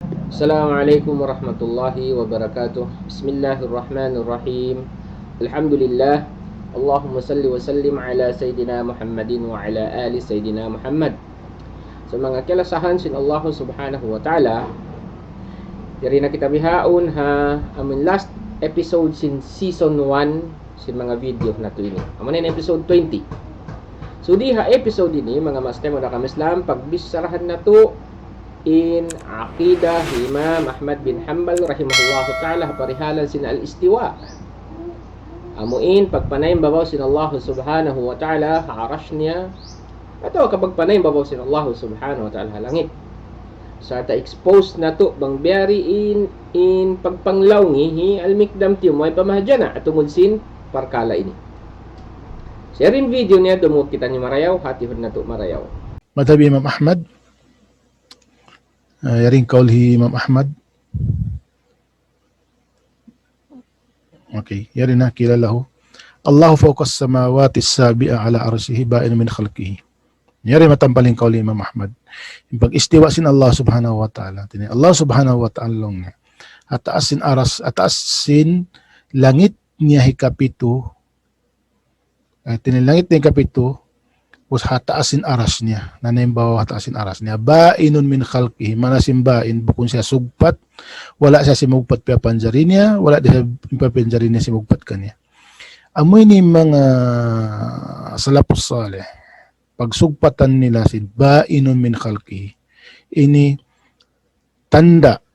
Assalamualaikum warahmatullahi wabarakatuh. Bismillahirrahmanirrahim. Alhamdulillah. Allahumma salli wa sallim ala Sayyidina Muhammadin wa ala ali Sayyidina Muhammad. Sa mga kilasahan sin Allah subhanahu wa ta'ala, diri na kita bihaon ha amin last episode sin season 1 sin mga video na to ini. Amo na episode 20. So di ha episode ini mga master mo na kamislam pagbisarahan na to in Aqidah Imam Ahmad bin Hanbal rahimahullahu ta'ala parihalan sin al-istiwa. Amuin pagpanayang babaw sin Allah subhanahu wa ta'ala arash niya atau kapag panayang babaw sin Allah subhanahu wa ta'ala langit. Sa ta-expose na to bang biyari in pagpanglawngi hi al-mikdam tiyo mo ay pamahadyan na atungod sin parkala ini. Sharing video niya dumut kita ni marayaw hatihod na to marayaw. مذهب إمام أحمد يرين قوله إمام أحمد يرينا قيل له الله فوق السماوات السابعة على عرشه بائن من خلقه يرين متنبالين قول إمام أحمد pag istiwa sin Allah subhanahu wa ta'ala tini Allah subhanahu wa ta'ala long ataas sin aras ataas sin langit niya hikapito tini langit niya hikapito us hataasin aras niya nanimbaw hataasin aras niya bainun min khalqihi manasimbain bukun siya sugpat wala siya simugpat pa panjari niya wala siya panjari niya simugpat kanya amoy ni mga salafus salih pagsugpatan nila sin bainun min khalqihi ini tanda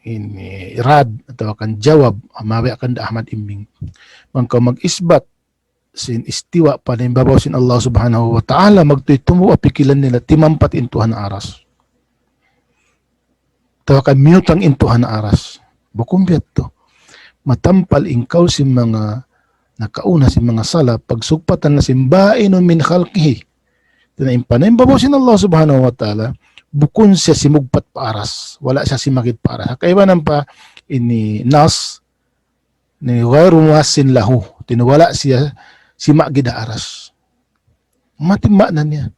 ini rad atau akan jawab mawi akan da Ahmad Imbing mangka mag-isbat sin istiwa panimbabaw sin Allah subhanahu wa ta'ala magtutumo apikilan nila timampat intuhan na aras tawakan miyutang intuhan na aras bukumbiyat to matampal ingkaw sin mga nakauna sin mga sala pagsugpatan na sin bainun min khalqihi tinaim panimbabaw sin Allah subhanahu wa ta'ala bukun siya simugpat pa aras wala siya simakit pa aras kaibanan pa ini nas ni ghairu muassin lahu tinwala siya simak gida aras matima na niya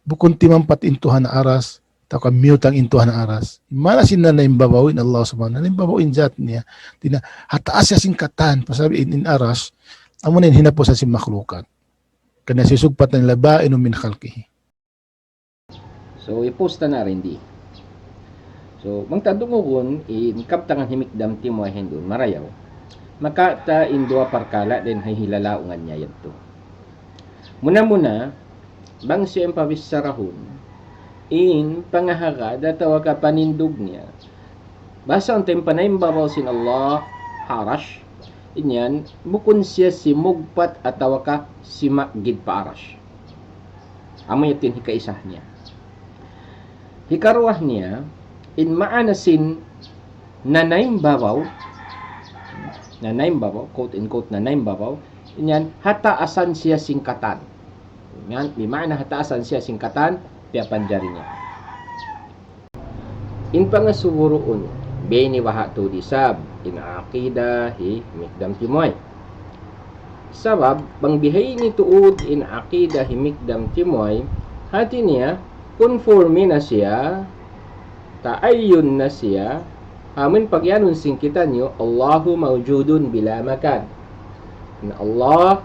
bukun timampat intuhan na aras taka mutang intuhan na aras imana sinna na imbabawin Allah subhanahu na imbabawin jat niya tina hataas siya singkatan pasabi in aras amunin hinapo sa si makhlukat kana sisugpat na nila bainun min khalqihi. So iposta na rin di. So mangtadungon in kaptangan himikdam ti mo hendon marayaw makata indua parkala din hay hilalaungan niya yadto. Muna bang siyang pawisarahon in pangahaga datawa ka panindog niya basa ang tempanay babaw sin Allah harash inyan bukun siya si mugpat atawa ka si magid pa arash amoy yatin hikaisah niya hikaruah niya in maana sin nanaym babaw quote in quote nanaym babaw inyan hataasan siya singkatan yan di maana hataasan siya singkatan piya panjari niya in pangasuburoon beni wahato disab in aqidah hi mikdam timoy sabab bang bihay ni tuod in aqidah hi mikdam timoy hati niya conforme na siya taayun na siya amin pagyanon singkitan nyo Allahu mawjudun bila makan na Allah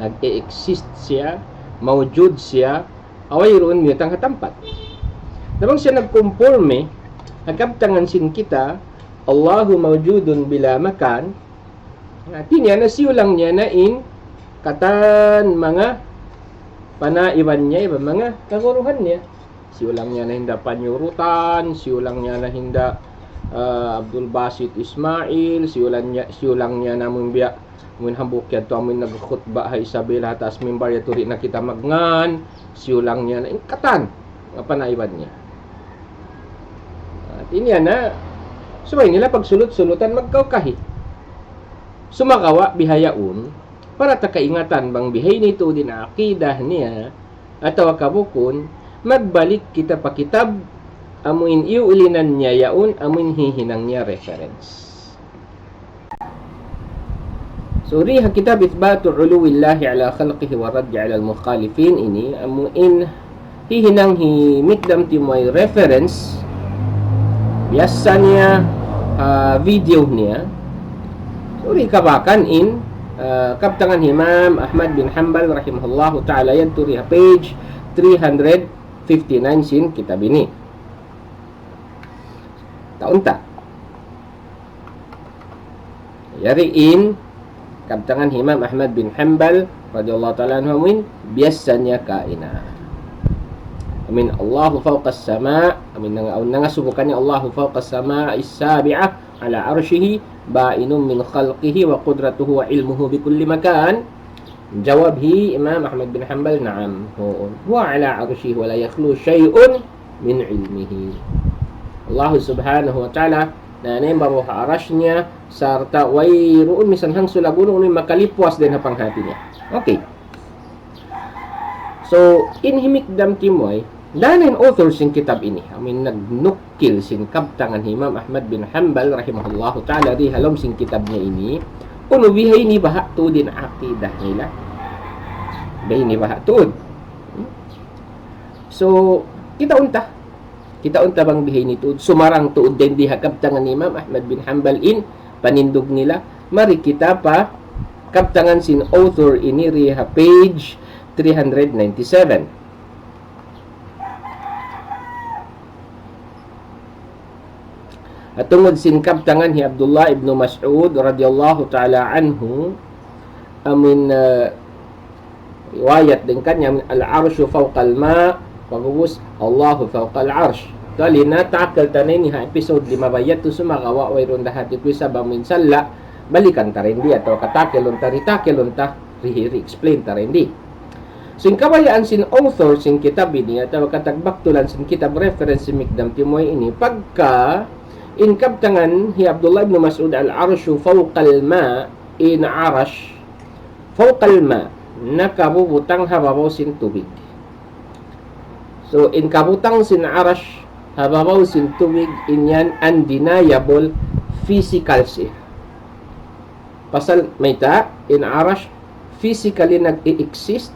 nag-e-exist siya mawjud siya away roon mitang hatampat nabang siya nagkonforme nagkabtangan sin kita Allahu mawjudun bila makan artinya nasiyulang niya na in katan mga panaiwan niya iba mga kaguruhan niya siyulang niya na hinda panyurutan siyulang niya na hinda Abdul Basit Ismail siyulang niya namun biya mun hambuk ya to amin nagkhutba ha Isabel hatas mimbar ya turi na kita magngan siyulang niya na katan nga panaiban niya at inya na subay nila pagsulot-sulutan magkaukahi sumakawa bihayaun para takaingatan bang bihay nito din akidah niya atawa kabukon magbalik kita pa kitab amuin iulinan niya yaun amuin hihinang niya reference. So riha kitab ithbatu uluwillahi ala khalqihi wa raddi ala al-mukhalifin ini amuin hihinang hi mikdam timoy reference biasanya video niya suri kabakan in kabtangan Imam Ahmad bin Hanbal rahimahullahu ta'ala yan turi page 359 sin kitab ini taunta yariin kabtangan Imam Ahmad bin Hanbal radhiyallahu ta'ala anhu biasanya kaina amin Allahu fawqas sama amin nga subukannya Allahu fawqas sama is-sabi'ah ala arshihi ba'inun min khalqihi wa qudratuhu wa ilmuhu bi kulli makan jawab Imam Ahmad bin Hanbal na'am huwa ala arshihi wa la yakhlu syai'un min ilmihi Allah subhanahu wa ta'ala na baru arashnya sarta wayruun misanhang sulaguno ni makalipwas din hapang hati niya. Okay. So, in himikdam timoy, danin author sin kitab ini. Amin nagnukil sin kabtangan Imam Ahmad bin Hanbal rahimahullahu ta'ala di halom sin kitabnya ini. Unubihay ni bahatud din aqidah nila. Bahay ni bahatud. So, kita unta bang bihay ni tuod sumarang tuod din di kabtangan Imam Ahmad bin Hanbal in panindog nila. Mari kita pa kabtangan sin author ini riha page 397. At tungod sin kabtangan hi Abdullah ibn Mas'ud radhiyallahu ta'ala anhu amin riwayat din kanya al-arshu fawqa al-ma' pagubus Allahu fawqa al-arsh kali na takal tanay ni ha episode 5 bayat to sumakawa way ron dahati ko sa bamin salla balikan ta rin di atau katakilon ta rihiri explain ta rin di sin kabayaan sin author sin kitab ini atau katagbaktulan sin kitab reference sin mikdam timoy ini pagka in kabtangan hi Abdullah ibn Mas'ud al-arshu fawqal ma in arash fawqal ma nakabubutang hababaw sin tubig. So in kabutang sin arash hababaw sin tubig inyan undeniable physical siya. Pasal may ta in arash physically nag-i-exist,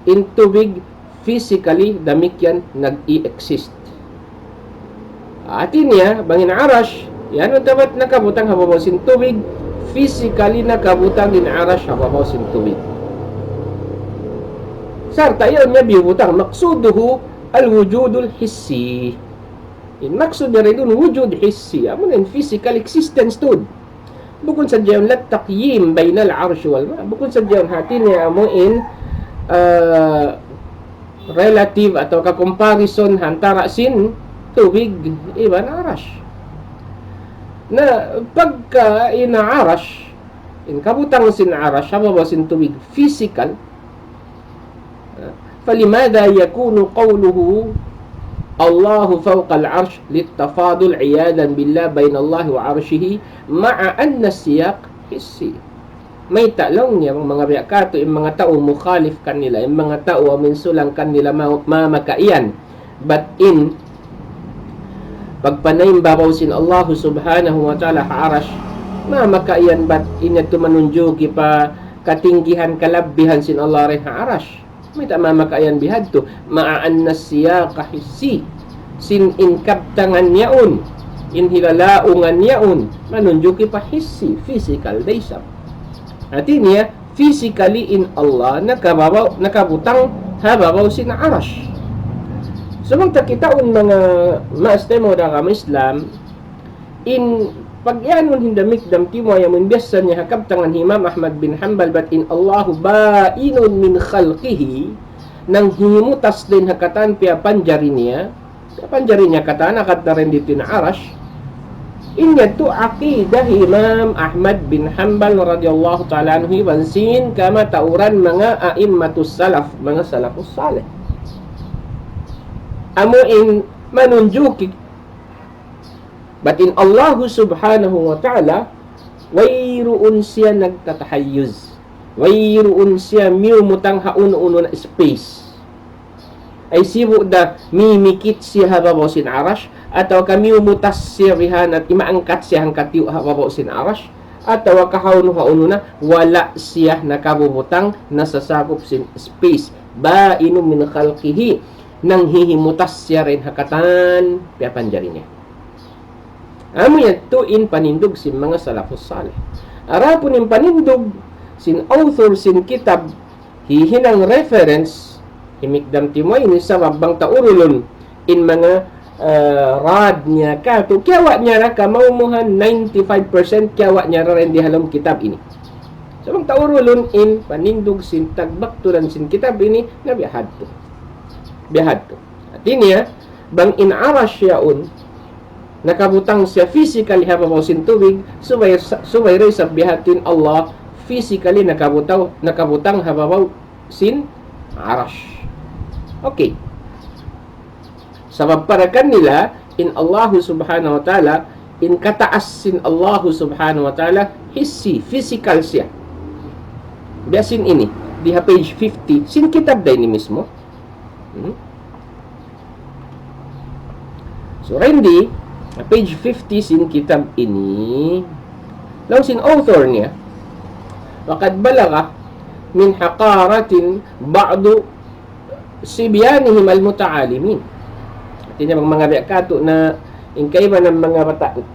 in tubig physically damikyan nag-i-exist. Atin niya, bangin arash, yan ang dapat nakabutang hababaw sin tubig, physically nakabutang din arash hababaw sin tubig. Sarta yun niya bibutang, maksuduhu al-wujudul hissi. In maksud na rin dun, wujud hissi, amun in physical existence dun. Bukun sa diyan lat taqyim bainal arsh wal ma. Bukun sa diyan hati niya mo in relative atau ka comparison hantara sin tubig iban arash. Na pagka ina arash in kabutang sin arash hababaw sin tubig physical falimada yakunu qawluhu Allahu fawqa al-arsh littafadul iyadan billah bain Allah wa arshihi ma'a anna siyaq hissi. May talong niya mga biyakato yung mga tao mukhalif kanila, yung mga tao minsulang kanila mamakaiyan. But in pagpanayin babaw sin Allah subhanahu wa ta'ala ha-arash mamakaiyan bat inya tumanunjuki pa katinggihan kalabbihan sin Allah rin ha-arash. May tamamakayan bihad to maaan na siya kahisi sin inkabtangan niyaon inhilalaungan niyaon manunjuki pa hisi physical daysap ati niya physically in Allah nakabutang hababaw sin arash. So magtakitaon mga maastemo da kami Islam in pagyanon hindamik damtimo yamun biasa niya hakabtangan Imam Ahmad bin Hanbal bat in Allahu ba'inun min khalqihi nang himutas din hakatan pia panjari niya katan akat na rin dito na arash inya tu aqidah Imam Ahmad bin Hanbal radhiyallahu ta'ala anhu bansin kama tauran mga a'immatus salaf mga salafus salih amuin manunjuki but in Allah subhanahu wa ta'ala wayruun siya nagtatahayyuz wayruun siya miumutang haun-uno na space ay sibu da mimikit siya hababaw sin arash ataw kami umutas siya rihan at imaangkat siya hangkat yu hababaw sin arash ataw kahaun-uno na wala siya nakabubutang nasasakop sin space ba'inum min khalqihi nang hihimutas siya rin hakatan piapanjari niya. Amo yan tuin panindog sin mga salafus salih. Arapon yung panindog sin author sin kitab hihinang reference himikdam timoy ni sa wabang taurulon in mga rad niya ka to kiawa niya ra ka maumuhan 95% kiawa niya ra rin di halom kitab ini. So bang taurulon in panindog sin tagbakturan sin kitab ini na biyahad to. At ini bang inarash yaun nakabutang siya physically hababaw sin tubig subay ray sa bihatin Allah physically nakabutang hababaw sin arash. Okay. Sabab para kanila in Allah subhanahu wa ta'ala in kataas sin Allah subhanahu wa ta'ala hissi physical siya. Biasin ini di page 50 sin kitab day ni mismo. So Randy page 50 sin kitab ini law sin author niya waqad balagha min haqaratin ba'du sibyanihim al-muta'alimin. Artinya mga biyakato na ingkayba ng mga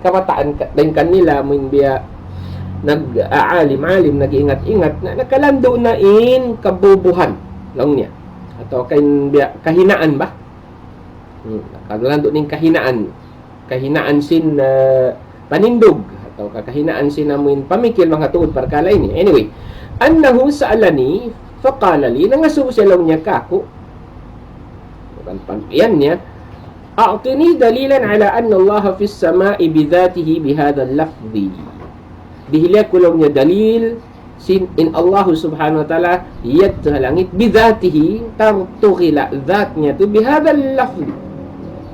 kabataan din kanila min biya nag-aalim-alim nag-iingat-ingat na nakalando na in kabubuhan lang niya atau kahinaan ba nakalando ning kahinaan sin panindog atau kahinaan sin amuin pamikil mga tuod parkala ini. Anyway, annahu sa'alani faqala li nangasubo siya lang niya kako. Yan niya. A'tini dalilan ala anna Allah fis sama'i bidhatihi bihadha al-lafzi. Dihilya ko lang niya dalil sin in Allah subhanahu wa ta'ala yad sa langit bidhatihi tartuqila dhat niya to bihadha al-lafzi.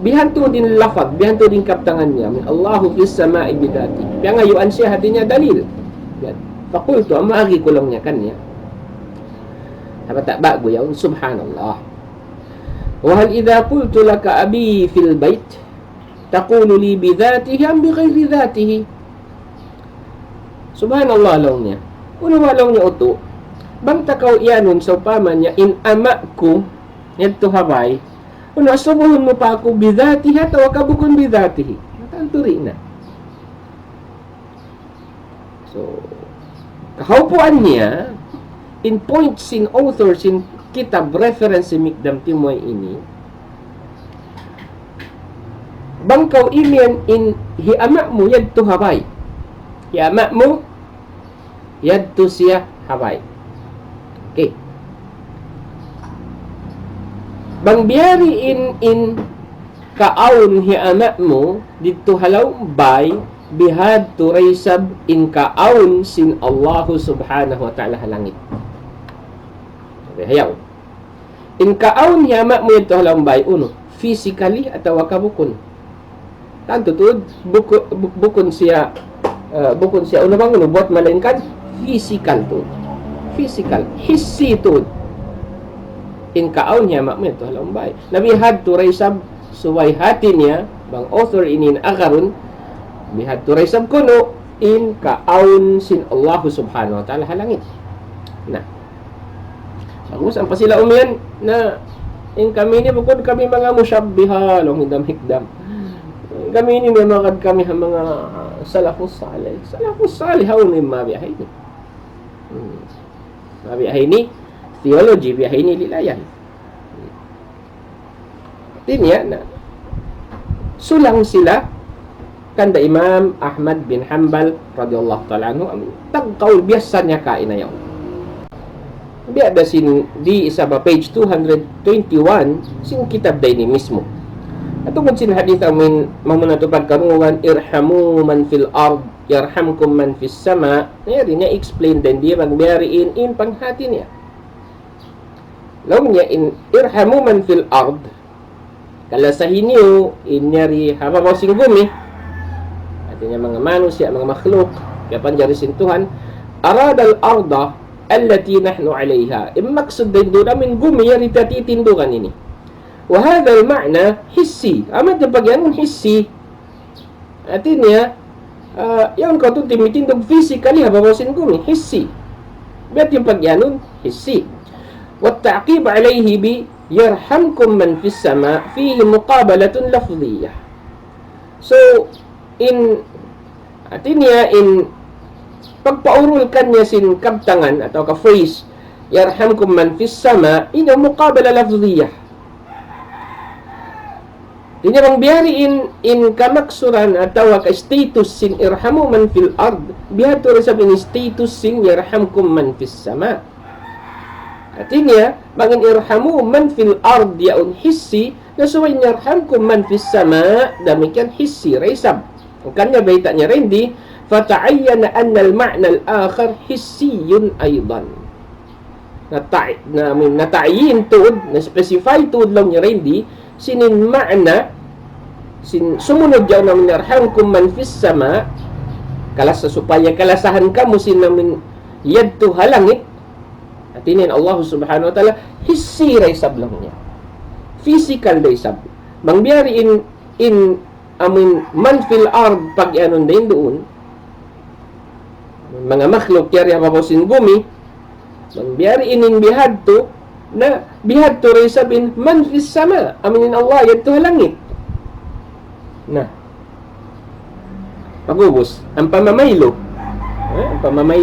Bihanto din lafad, bihanto din kaptangan niya. Min Allahu fis sama'i bidati. Kaya ngayuan siya hati niya dalil. Fakultu, amaagi ko lang niya kanya. Habata bago yawn, subhanallah. Wahal idha qultu laka abi fil bait, taqulu li bidhatihi am bighayri dhatihi. Subhanallah lang niya. Unawa lang niya uto. Bang takaw iyanon sa upaman niya, in ama ko, yadto habay, kung nasubuhon mo pa ako bidhatihi at wakabukon bidhatihi. Matanturi na. So, kahaupuan niya, in points, in authors, in kitab, reference si Mikdam Timoy ini, bangkaw imian in hiama mo yad to habay. Hiama mo yad to siya habay. Okay. Bang biyari in kaawon hiama mo dito halaw bay bihad to raysab in kaawon sin Allah subhanahu wa ta'ala halangit. Okay, hayaw. In kaawon hiama mo dito halaw bay uno physically atau kabukon. Tantotud bukon siya uno bang uno buat malingkad physicaltud. Physical, hissitud. In kaon niya makmet to halambay. Nabihad to raysab suway hati niya bang author inin agaron bihad to raysab kuno in kaon sin Allah subhanahu wa ta'ala halangit. Na. Bagus ang pasila umiyan na in kami ni bukod kami mga musyabbiha long hidam-hikdam. Kami ni mga kami mga salafus salih. Salafus salih hawn ni mabiyahay ni. Mabiyahay ni theology biyahay ni lilayan. Tinya na sulang sila kanda Imam Ahmad bin Hanbal radhiyallahu ta'ala anhu tagkaul biasa niya kainayaw. Biada sin di isa ba page 221 sin kitab day ni mismo. Atungod sin hadith amin mamunatupad kanuwan irhamu man fil ard yarhamkum man fis sama. Nayari niya explain din di bang biyari in panghati niya. Law niya in irhamu man fil ard kalasahin niyo inyari hababaw sing gumi artinya mga manusia mga makhluk kaya panjari sin Tuhan aradal arda allati nahnu alaiha maksud din doon amin gumi yari tatitindukan ini wa hadha al ma'na hissi amat na pagyangon hissi artinya yun ko itong timitindog physically hababaw sin gumi hissi bet yung pagyangon hissi والتعقيب عليه بيرحمكم من في السماء فيه مقابلة لفظية. So in atinya in pagpaurul kanya sin kabtangan atau ka phrase yarhamkum man fis sama ina muqabala lafziyah. Ini bang biyari in kamaksuran atau ka status sin irhamu man fil ard bihato resab in status sin yarhamkum man fis sama. Artinya bangin irhamu man fil ard yaun hissi nasuway yarhamkum man fis sama demikian hissi resab. Kanya baitanya rendi fata'ayyana anna al-ma'na al-akhar hissiyun aydan. Nata'yin tuod na-specify tuod lang niya rendi sinin ma'na sumunod yaw namin yarhamkum man fis sama kalasa supaya kalasahan kamu sinamin yadto halangit at inin Allah subhanahu wa ta'ala hissi raysab lang niya physical raysab mangbiyari in amin man fil ard pag anon din doon mga makhluk yari hapaposin bumi mangbiyari inin bihadto na bihadto raysab in man fis sama aminin Allah yadto halangit na pagubos ang pamamaylo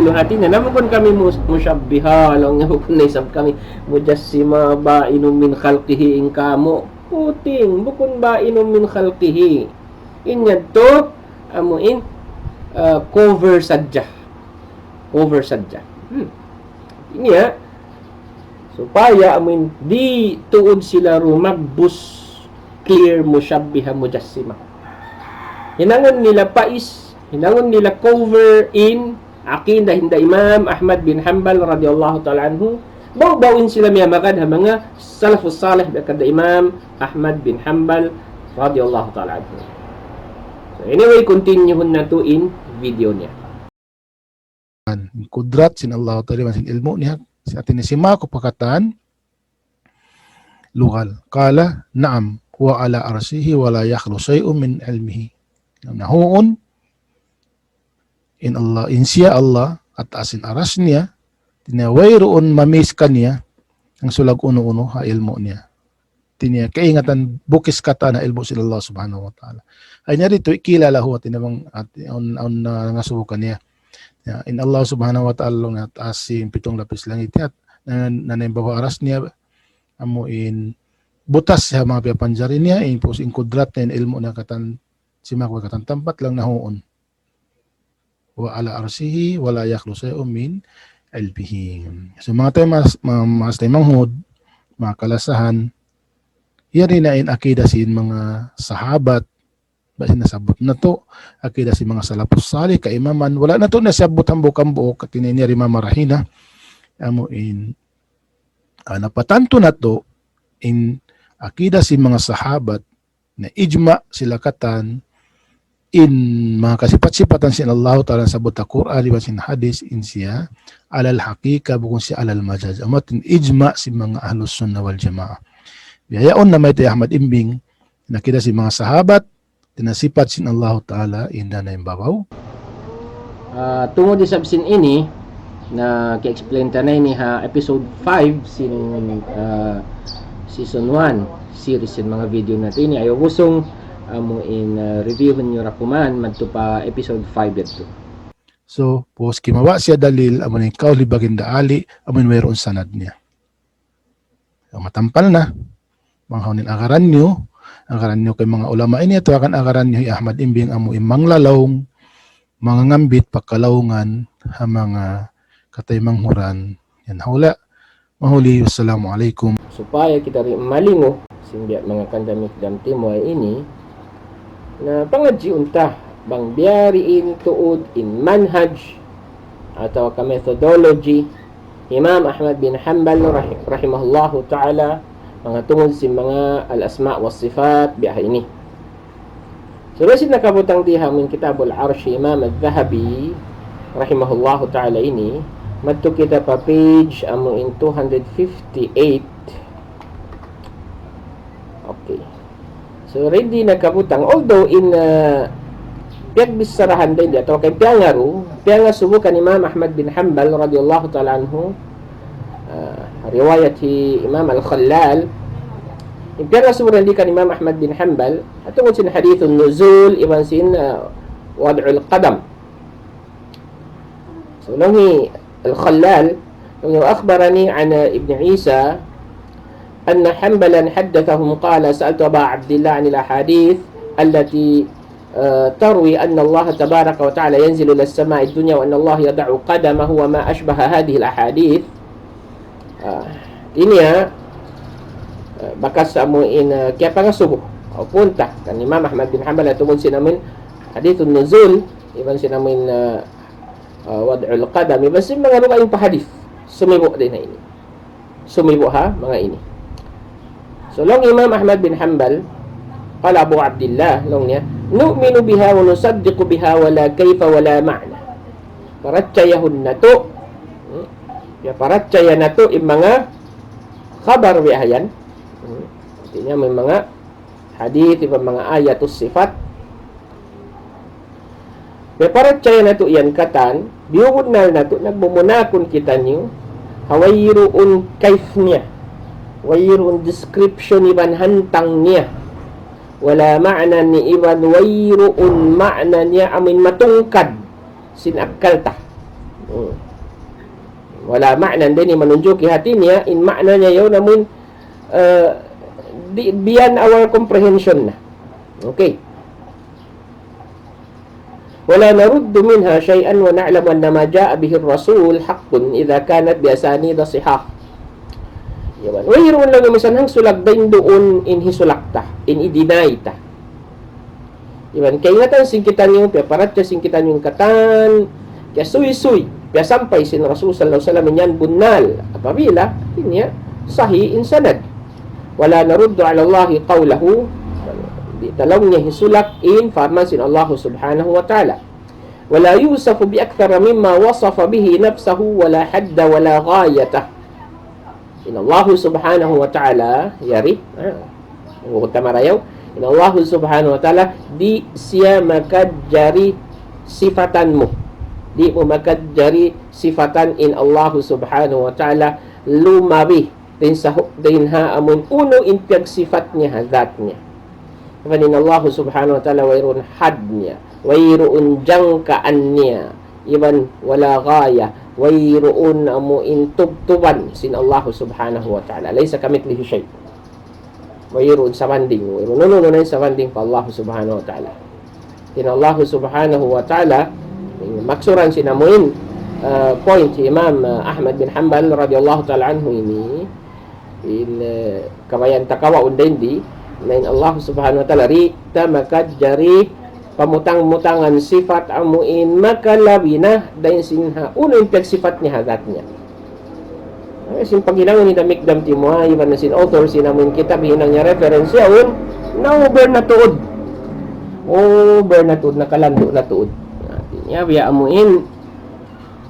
natin na naman kami musyabbiha lang nga kung naisab kami mujassima ba inum min khalqihi in kamo puting bukun ba inum min khalqihi inyad to amuin cover sadja inya supaya amuin di tuod sila rumagbus clear musyabbiha mujassima. Hinangon nila pais, hinangon nila cover in aqidah hinda Imam Ahmad bin Hanbal radhiyallahu ta'ala anhu. Bawin sila miyamakad ha mga salafus salih kada Imam Ahmad bin Hanbal radhiyallahu ta'ala anhu. So anyway, continue na to in video niya. Kudrat sin Allah ta'ala sin ilmu niya sa atin si Mako pakatan lugal. Kala na'am wa ala arsihi wa la yakhlu shay'un min ilmihi. Nahuon in siya Allah at asin aras niya tinawayroon mamis kaniya ang sulag uno-uno ha ilmo niya tinya kaingatan bukis kata na ilmo sila Allah subhanahu wa ta'ala ay niya dito ikilala ho at tinamang on ngasubukan niya in Allah subhanahu wa ta'ala at asin pitong lapis langit niya at nanaybawa aras niya amuin butas sa mga piyapanjari niya in kudrat na ilmo na katan si Mako katan tampat lang nahuon wa ala arsihi wala yakhlu shay'un min ilmihi. So mga tayo mas tayo manghud mga kalasahan yari na in akida sin mga sahabat basin nasabot na to akida si mga salafus salih kaimaman wala na to nasabot hambok buok at tinini mamarahina amo in napatanto na to in akida si mga sahabat na ijma sila katan in mga kasipat-sipatan sin Allah ta'ala sa buta Quran di sin hadis in siya alal hakika bukun siya alal majaz amat in ijma si mga ahlus sunnah wal jamaah biyayaon na may tayo Ahmad Imbing nakita si mga sahabat tinasipat sin Allah ta'ala in na yung babaw tungod isab sin ini na ki-explain tanay ni ha episode 5 sin season 1 series sin mga video natin ayo gusong amo in reviewin nyo rakuman madto pa episode 5 dito. So, pos kimawa siya dalil amo ni kauli baginda ali amo mayroon sanad niya. So, matampal na manghonin agaran nyo kay mga ulama ini ato akan agaran nyo Ahmad Imbing amo imang lalawng mga ngambit pagkalawungan ha mga katay manghuran yan hula mahuli wassalamualaikum. Supaya kita rin malingo simbiya mga kandamik dam timoy ini na pangadji unta bang biyariin tuod in manhaj atau ka methodology Imam Ahmad bin Hanbal rahimahullahu ta'ala mga tungod si mga al-asma' was sifat biya ini. So basit nakabutang diha min kitabul arshi Imam al-Dhahabi rahimahullahu ta'ala ini madto kita pa page amo in 258. Okay. So ready nakabutang although in piyag bisarahan din atau kay piangaru subukan Imam Ahmad bin Hanbal radhiyallahu ta'ala anhu riwayat Imam al-Khallal piangaru subukan di kan Imam Ahmad bin Hanbal atungod sin hadithun nuzul iban sin wad'ul qadam. So nungi al-Khallal nungi akhbarani an Ibn Isa أن حنبلا حدثهم قال سألت أبا عبد الله عن الأحاديث التي تروي أن الله تبارك وتعالى ينزل إلى السماء الدنيا وأن الله يضع قدمه وما أشبه هذه الأحاديث. Ini bakas amuin kaya pangasubo o punta kan Imam Ahmad bin Hanbal tungod sinamin hadithun nuzul iban sinamin wad'ul qadam iban sin mga lugaing pahadith sumibo din na ini sumibo ha mga ini. So long Imam Ahmad bin Hanbal qala Abu Abdullah long niya nu'minu biha wa nusaddiqu biha wala kayfa wala ma'na. Paratyayahun nato ya paratyaya nato yung mga khabar bihayan. Artinya may mga hadith, yung mga ayatus sifat. Ya paratyaya nato yan katan biugnal nato nagmumunakon kita niyo hawayruun kayf niya. Wayrun description iban hantang niya. Wala ma'na ni iban wayrun ma'na niya amin matungkad sinakal ta. Wala ma'na din manunjuki hati niya in ma'na niya yun namun beyond our comprehension na. Okay. Wala naruddu minha shay'an wa na'lamu anna ma ja'a bihi ar-rasul haqqun idha kanat bi asanid sihah. Yaman. Wayroon lang yung misanhang sulagdain doon in hisulakta, in idinayta. Yaman. Kaya ingatan singkitan yung, kaya paratya singkitan yung katan, kaya suy-suy, kaya sampay sin Rasul sallallahu alaihi wasallam yan bunal. Apabila, inya, sahi in sanad. Wala naruddu ala Allahi qawlahu, di talaw niya hisulak in farman sin Allah subhanahu wa ta'ala. Wala yusafu bi akthara mimma wasafa bihi nafsahu wala hadda wala ghayatah. In Allah subhanahu wa ta'ala yari tamarayaw in Allah subhanahu wa ta'ala di siya makadjari sifatan mo, di mo makadjari sifatan in Allah subhanahu wa ta'ala lumabi din ha amun uno in sifat niya hadat niya. In Allah subhanahu wa ta'ala wayrun had niya wayrun jangkaan niya iban wala gaya wayroon amo intubtuban sin Allah subhanahu wa ta'ala laysa kamithlihi shay. Wayroon sa banding wayroon na sa banding pa Allah subhanahu wa ta'ala. Tin Allah subhanahu wa ta'ala maksuran sinamuin point si Imam Ahmad bin Hanbal radhiyallahu ta'ala anhu ini in kawayan takawa undendi na Allah subhanahu wa ta'ala rita makadjari pamutang-mutangan sifat amuin makalawina dahil sinha uno yung sifat niya hadat niya. Sin paghinangon ni Mikdam Timoy iban na sin author sinamun kitab hinang niya reference yun na over na tuod na kalando na tuod. Niya biya amuin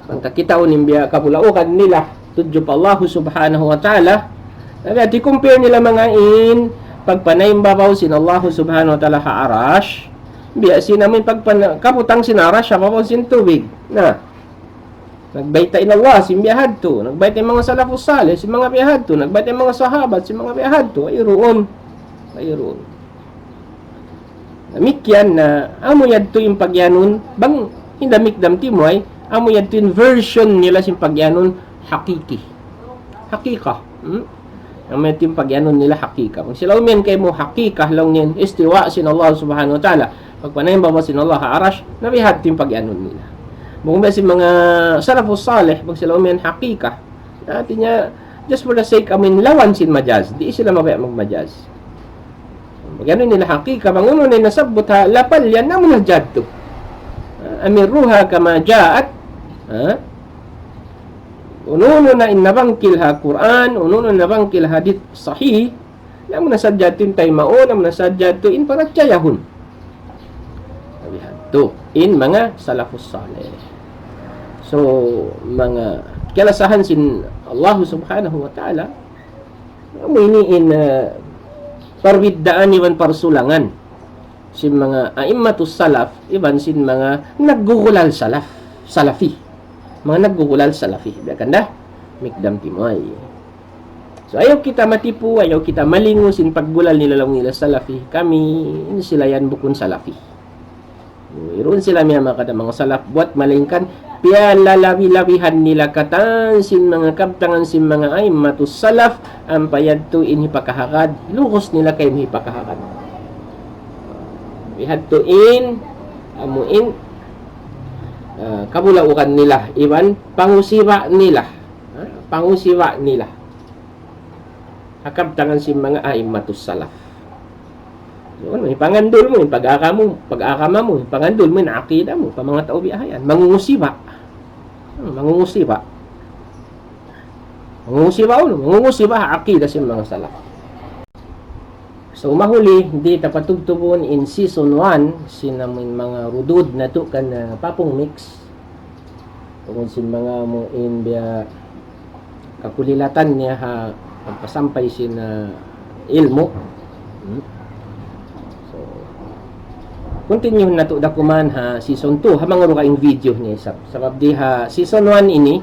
pagkakitaon ng biya kapulaukan nila tudyo pa Allah subhanahu wa ta'ala at i-compare nila mga in pagpanayimbabaw sin Allah subhanahu wa ta'ala haarash biya sinamin kaputang sinara siya papansin tubig na nagbayta in Allah simbiyahad to nagbayta yung mga salafus salih si mga biyahad to nagbayta yung mga sahabat si mga biyahad to ayroon namikyan na amo yadto yung pagyanon bang hindamikdam timoy amo yadto yung version nila sin pagyanon hakika amo yadto yung pagyanon nila hakika kung sila umiyan kayo mo hakika lang yan istiwa sin Allah subhanahu wa ta'ala pagpanayin ba sin Allah arash nabihad yung pag-anon nila. Kung ba si mga salafus salih pag sila umiyan hakika natin niya just for the sake amin lawan sin majaz di sila mabaya magmajaz pag-anon nila hakika banguno na nasabot ha lapal yan naman nagjad to amiruha kama jaat ununo na inabangkil ha Quran ununo na nabangkil hadith sahih naman nasadyad to in taymao naman nasadyad to in paratyayahun to in mga salafus salih. So mga kilasahan sin Allah subhanahu wa ta'ala ini in parwiddaan iban parsulangan sin mga aimmatus salaf iban sin mga naggugulal salafi mga naggugulal salafi kanda Mikdam Timoy. So ayaw kita matipu, ayaw kita malingo sin paggulal nila lang nila salafi kami sila yan bukun salafi. Iroon sila mga mga salaf buat malingkan pia lalawi-lawihan nila katan sin mga kabtangan sin mga ay matus salaf ang payadto in hipakahakad lukos nila kay hipakahakad ihadto in amuin kabulaukan nila iwan pangusiwa nila hakabtangan sin mga ay matus salaf. Yun, may pangandol mo, yung pag-akama mo, pangandol mo, yung akida mo, pa mga tao biyahayan, mangungusiba, akida sa mga salaf. So, mahuli, hindi tapatugtubon in season 1, sinamin mga rudud na to kan papong mix, kung sin mga mo in biya kakulilatan niya ha, pagpasampay sin ilmo, continue na to dakuman ha season 2 ha mga rukaing video ni sabab di ha season 1 ini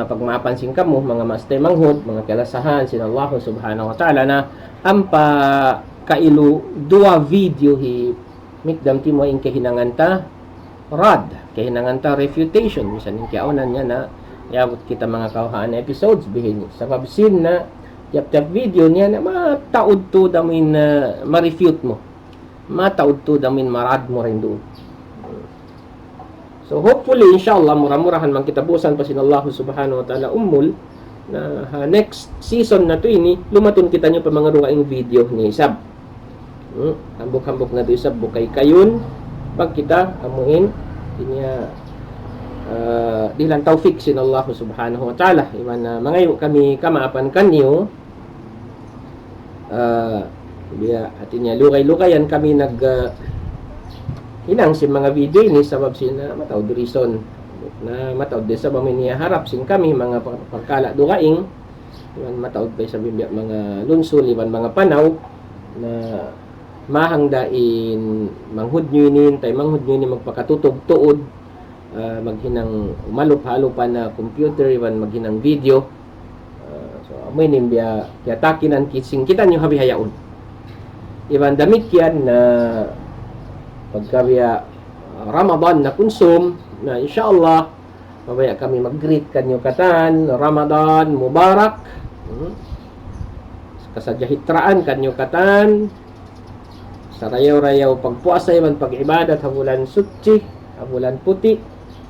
pag mapansin kamo mga master manghud mga kalasahan sin Allah subhanahu wa ta'ala na ampa kailu dua video hi mikdam timo ing kahinanganta rad kahinanganta refutation bisan ing kiaunan niya na yabot kita mga kauhaan episodes bihin sabab sin na yap video niya na mataud to damin ma-refute mo mataud to damin marad mo rin doon. So hopefully inshallah murah-murahan man kita busan pa sin Allah subhanahu wa ta'ala umul na next season na to ini lumaton kita nyo pa mga rukaing video ni Isab. Hambok-hambok na to Isab bukay kayon pag kita amuin inya di lang taufik sin Allah subhanahu wa ta'ala iman mangayo kami kamaapan kanyo biya atinya lukay-lukayan kami nag hinang sin mga video ini sabab sin matawd reason na matawd sa bamin niya harap sin kami mga pagkala dukaing iwan matawd pa sa bibiya mga lunsol iwan mga panaw na mahangdain manghud nyo inin tay manghud nyo inin magpakatutog tuod maghinang umalup-halupan na computer iwan maghinang video so amoy nimbiya kaya takinan kising kita nyo habihayaon iban damit yan na pagkabiya Ramadan na konsum na inshallah mabaya kami mag-greet kanyo katan Ramadan Mubarak kasadyahitraan kanyo katan sa rayaw-rayaw pagpuasa iban pag-ibadat habulan sutsi habulan puti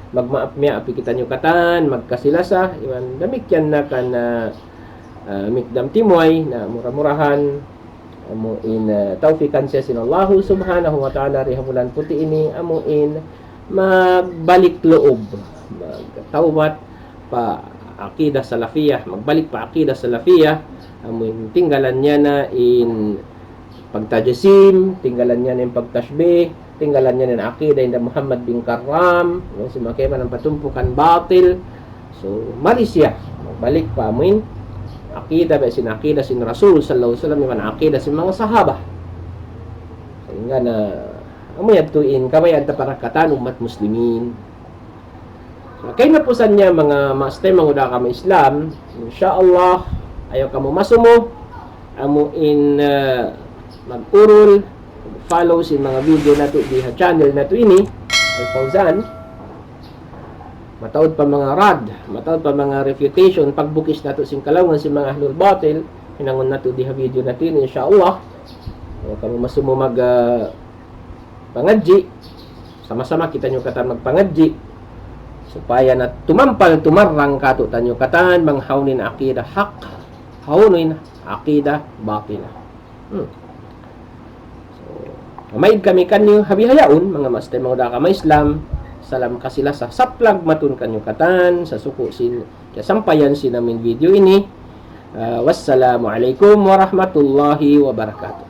magmaapmya api kita nyo katan magkasilasa iban damit yan na kan mikdam timoy na murah-murahan amuin taufikan siya sin Allah subhanahu wa ta'ala rihabulan puti ini amuin magbalik loob magtawbat pa akida salafiyah magbalik pa akida salafiyah amuin tinggalan niya na in pagtajasim tinggalan niya na in pagtashbih tinggalan niya na akida inda Muhammad bin Karam si makema ng patumpukan batil so malis siya magbalik pa amuin akida ba sin akida sin Rasul sallallahu alaihi wasallam man akida sin mga sahaba nga na amoy adtuin kabayan ta para katan umat muslimin kay napusan niya mga master manguda ka Islam insyaallah ayo kamo masumo amuin mag-urol follow sin mga video nato di channel nato ini Al Fawzan matawad pa mga rad, matawad pa mga refutation, pagbukis nato sing kalawangan si mga ahlul batil, hinangon nato diha video natin insyaallah. Kamo masumo mag pangadji, sama-sama kita nyo katan magpangadji supaya na tumarang kato tanyo katan manghawnin akida haq, hawnin akida batila. So, maid kami kanyo habihayaon mga master mga daka Islam. Salam kasila sa saplag matun kanyo katan sa suko sin kasampayan sin namin video ini. Wassalamu alaikum warahmatullahi wabarakatuh.